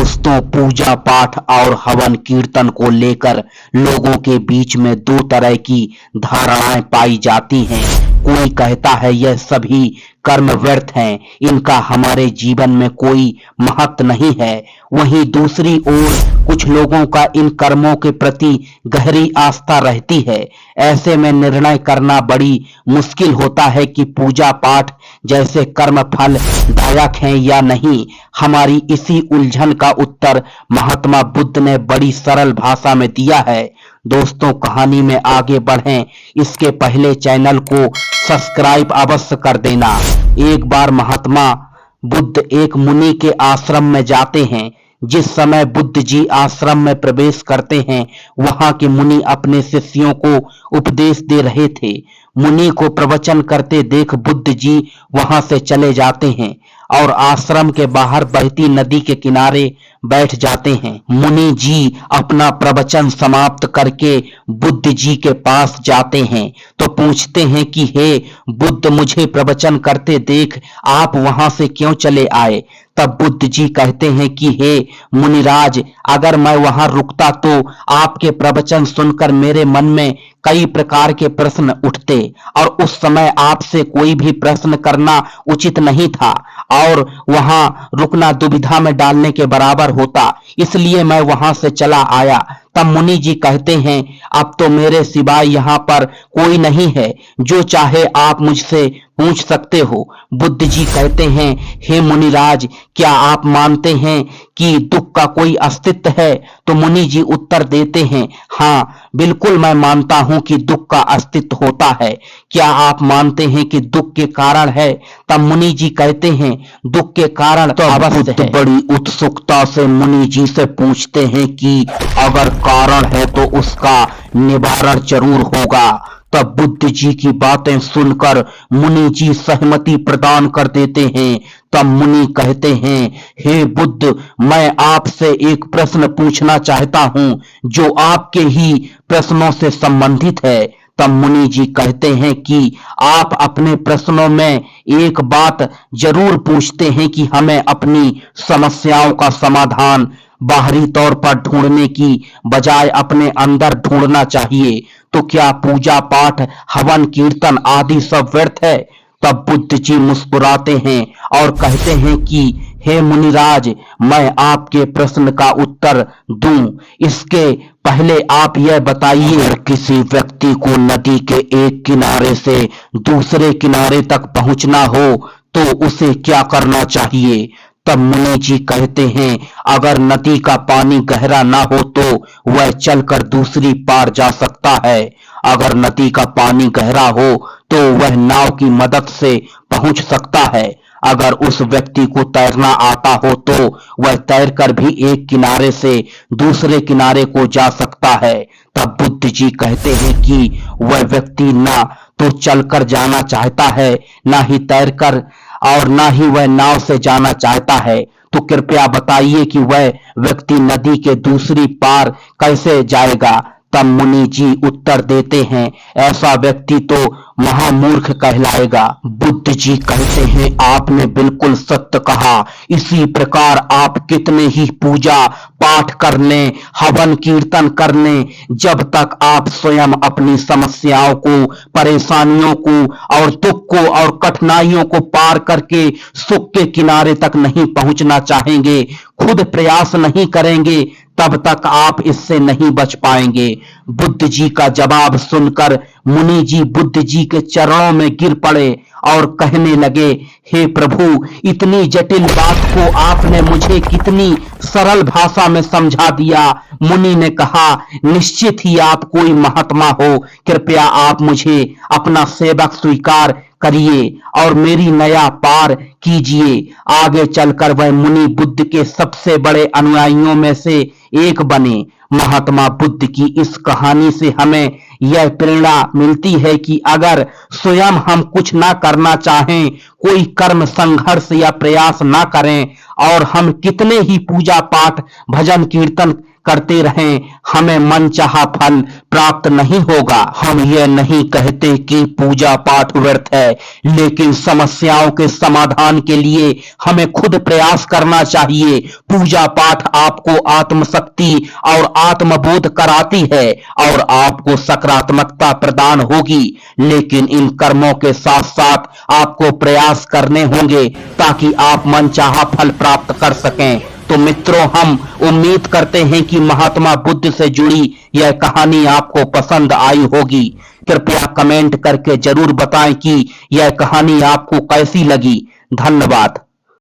दोस्तों, पूजा पाठ और हवन कीर्तन को लेकर लोगों के बीच में दो तरह की धारणाएं पाई जाती हैं। कोई कहता है यह सभी कर्म व्यर्थ हैं, इनका हमारे जीवन में कोई महत्व नहीं है। वहीं दूसरी ओर कुछ लोगों का इन कर्मों के प्रति गहरी आस्था रहती है। ऐसे में निर्णय करना बड़ी मुश्किल होता है कि पूजा पाठ जैसे कर्म फल दायक हैं या नहीं। हमारी इसी उलझन का उत्तर महात्मा बुद्ध ने बड़ी सरल भाषा में दिया है। दोस्तों, कहानी में आगे बढ़ें इसके पहले चैनल को सब्सक्राइब अवश्य कर देना। एक बार महात्मा बुद्ध एक मुनि के आश्रम में जाते हैं। जिस समय बुद्ध जी आश्रम में प्रवेश करते हैं, वहां के मुनि अपने शिष्यों को उपदेश दे रहे थे। मुनि को प्रवचन करते देख बुद्ध जी वहां से चले जाते हैं और आश्रम के बाहर बहती नदी के किनारे बैठ जाते हैं। मुनि जी अपना प्रवचन समाप्त करके बुद्ध जी के पास जाते हैं तो पूछते हैं कि हे बुद्ध, मुझे प्रवचन करते देख आप वहां से क्यों चले आए? तब बुद्ध जी कहते हैं कि हे मुनिराज, अगर मैं वहां रुकता तो आपके प्रवचन सुनकर मेरे मन में कई प्रकार के प्रश्न उठते और उस समय आपसे कोई भी प्रश्न करना उचित नहीं था और वहां रुकना दुविधा में डालने के बराबर होता, इसलिए मैं वहां से चला आया। तब मुनि जी कहते हैं, अब तो मेरे सिवाय यहाँ पर कोई नहीं है, जो चाहे आप मुझसे पूछ सकते हो। बुद्ध जी कहते हैं, हे मुनिराज, क्या आप मानते हैं कि दुख का कोई अस्तित्व है? तो मुनि जी उत्तर देते हैं, हाँ बिल्कुल मैं मानता हूं कि दुख का अस्तित्व होता है। क्या आप मानते हैं कि दुख के कारण है? तब मुनि जी कहते हैं, दुख के कारण तो अवश्य है। बड़ी उत्सुकता से मुनि जी से पूछते हैं कि अगर कारण है तो उसका निवारण जरूर होगा। तब बुद्ध जी की बातें सुनकर मुनि जी सहमति प्रदान कर देते हैं। तब मुनि कहते हैं, हे बुद्ध, मैं आपसे एक प्रश्न पूछना चाहता हूं जो आपके ही प्रश्नों से संबंधित है। तब मुनि जी कहते हैं कि आप अपने प्रश्नों में एक बात जरूर पूछते हैं कि हमें अपनी समस्याओं का समाधान बाहरी तौर पर ढूंढने की बजाय अपने अंदर ढूंढना चाहिए। तो क्या पूजा पाठ हवन कीर्तन आदि सब व्यर्थ है? तब बुद्ध जी मुस्कुराते हैं और कहते हैं कि हे मुनिराज, मैं आपके प्रश्न का उत्तर दूं इसके पहले आप यह बताइए, अगर किसी व्यक्ति को नदी के एक किनारे से दूसरे किनारे तक पहुंचना हो तो उसे क्या करना चाहिए? तब मुनि जी कहते हैं, अगर नदी का पानी गहरा ना हो तो वह चलकर दूसरी पार जा सकता है। अगर नदी का पानी गहरा हो तो वह नाव की मदद से पहुंच सकता है। अगर उस व्यक्ति को तैरना आता हो तो वह तैरकर भी एक किनारे से दूसरे किनारे को जा सकता है। तब बुद्ध जी कहते हैं कि वह व्यक्ति ना तो चलकर जाना चाहता है, ना ही तैरकर, और ना ही वह नाव से जाना चाहता है। तो कृपया बताइए कि वह व्यक्ति नदी के दूसरी पार कैसे जाएगा? तब मुनि जी उत्तर देते हैं, ऐसा व्यक्ति तो महामूर्ख कहलाएगा। बुद्ध जी कहते हैं, आपने बिल्कुल सत्य कहा। इसी प्रकार आप कितने ही पूजा पाठ करने, हवन कीर्तन करने, जब तक आप स्वयं अपनी समस्याओं को, परेशानियों को और दुख को और कठिनाइयों को पार करके सुख के किनारे तक नहीं पहुंचना चाहेंगे, खुद प्रयास नहीं करेंगे, तब तक आप इससे नहीं बच पाएंगे। बुद्ध जी का जवाब सुनकर मुनि जी बुद्ध जी के चरणों में गिर पड़े और कहने लगे, हे प्रभु, इतनी जटिल बात को आपने मुझे कितनी सरल भाषा में समझा दिया। मुनि ने कहा, निश्चित ही आप कोई महात्मा हो, कृपया आप मुझे अपना सेवक स्वीकार करिए और मेरी नया पार कीजिए। आगे चलकर वह मुनि बुद्ध के सबसे बड़े अनुयायियों में से एक बने। महात्मा बुद्ध की इस कहानी से हमें यह प्रेरणा मिलती है कि अगर स्वयं हम कुछ ना करना चाहें, कोई कर्म संघर्ष या प्रयास ना करें और हम कितने ही पूजा पाठ भजन कीर्तन करते रहें, हमें मनचाहा फल प्राप्त नहीं होगा। हम यह नहीं कहते कि पूजा पाठ व्यर्थ है, लेकिन समस्याओं के समाधान के लिए हमें खुद प्रयास करना चाहिए। पूजा पाठ आपको आत्मशक्ति और आत्मबोध कराती है और आपको सकारात्मकता प्रदान होगी, लेकिन इन कर्मों के साथ साथ आपको प्रयास करने होंगे ताकि आप मनचाहा फल प्राप्त कर सकें। तो मित्रों, हम उम्मीद करते हैं कि महात्मा बुद्ध से जुड़ी यह कहानी आपको पसंद आई होगी। कृपया कमेंट करके जरूर बताएं कि यह कहानी आपको कैसी लगी। धन्यवाद।